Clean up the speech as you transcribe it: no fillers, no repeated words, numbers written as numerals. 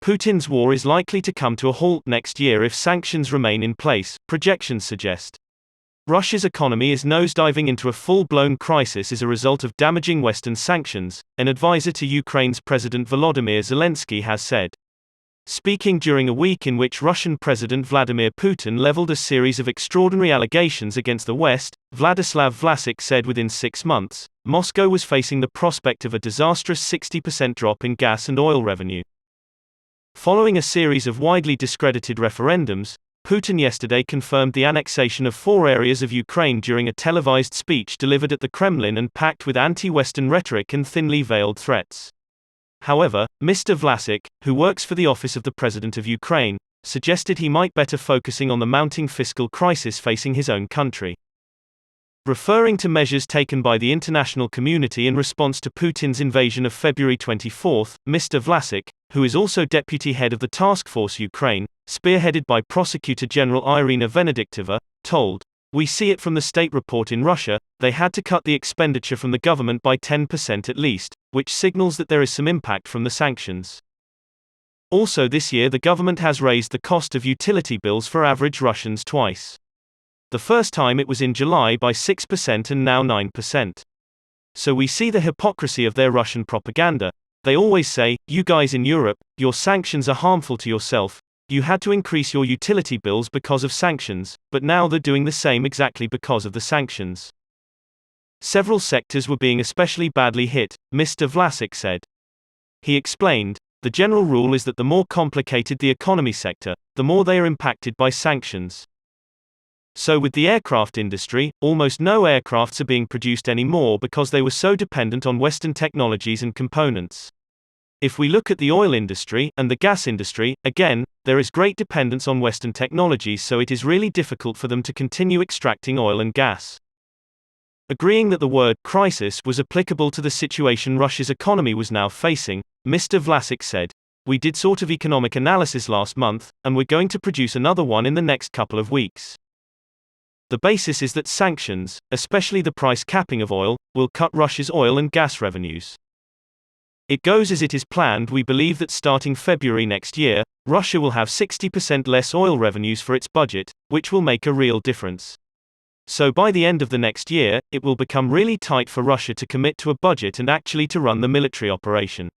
Putin's war is likely to come to a halt next year if sanctions remain in place, projections suggest. Russia's economy is nosediving into a full-blown crisis as a result of damaging Western sanctions, an advisor to Ukraine's President Volodymyr Zelensky has said. Speaking during a week in which Russian President Vladimir Putin leveled a series of extraordinary allegations against the West, Vladislav Vlasic said within 6 months, Moscow was facing the prospect of a disastrous 60% drop in gas and oil revenue. Following a series of widely discredited referendums, Putin yesterday confirmed the annexation of 4 areas of Ukraine during a televised speech delivered at the Kremlin and packed with anti-Western rhetoric and thinly veiled threats. However, Mr. Vlasic, who works for the office of the President of Ukraine, suggested he might better focusing on the mounting fiscal crisis facing his own country. Referring to measures taken by the international community in response to Putin's invasion of February 24, Mr. Vlasic, who is also deputy head of the Task Force Ukraine, spearheaded by Prosecutor General Irina Venediktova, told, "We see it from the state report in Russia, they had to cut the expenditure from the government by 10% at least, which signals that there is some impact from the sanctions." Also this year the government has raised the cost of utility bills for average Russians twice. The first time it was in July by 6% and now 9%. So we see the hypocrisy of their Russian propaganda. They always say, "You guys in Europe, your sanctions are harmful to yourself. You had to increase your utility bills because of sanctions, but now they're doing the same exactly because of the sanctions." Several sectors were being especially badly hit, Mr. Vlasic said. He explained, "The general rule is that the more complicated the economy sector, the more they are impacted by sanctions. So with the aircraft industry, almost no aircrafts are being produced anymore because they were so dependent on Western technologies and components. If we look at the oil industry and the gas industry, again, there is great dependence on Western technologies, so it is really difficult for them to continue extracting oil and gas." Agreeing that the word crisis was applicable to the situation Russia's economy was now facing, Mr. Vlasic said, "We did sort of economic analysis last month, and we're going to produce another one in the next couple of weeks. The basis is that sanctions, especially the price capping of oil, will cut Russia's oil and gas revenues. It goes as it is planned. We believe that starting February next year, Russia will have 60% less oil revenues for its budget, which will make a real difference. So by the end of the next year, it will become really tight for Russia to commit to a budget and actually to run the military operation."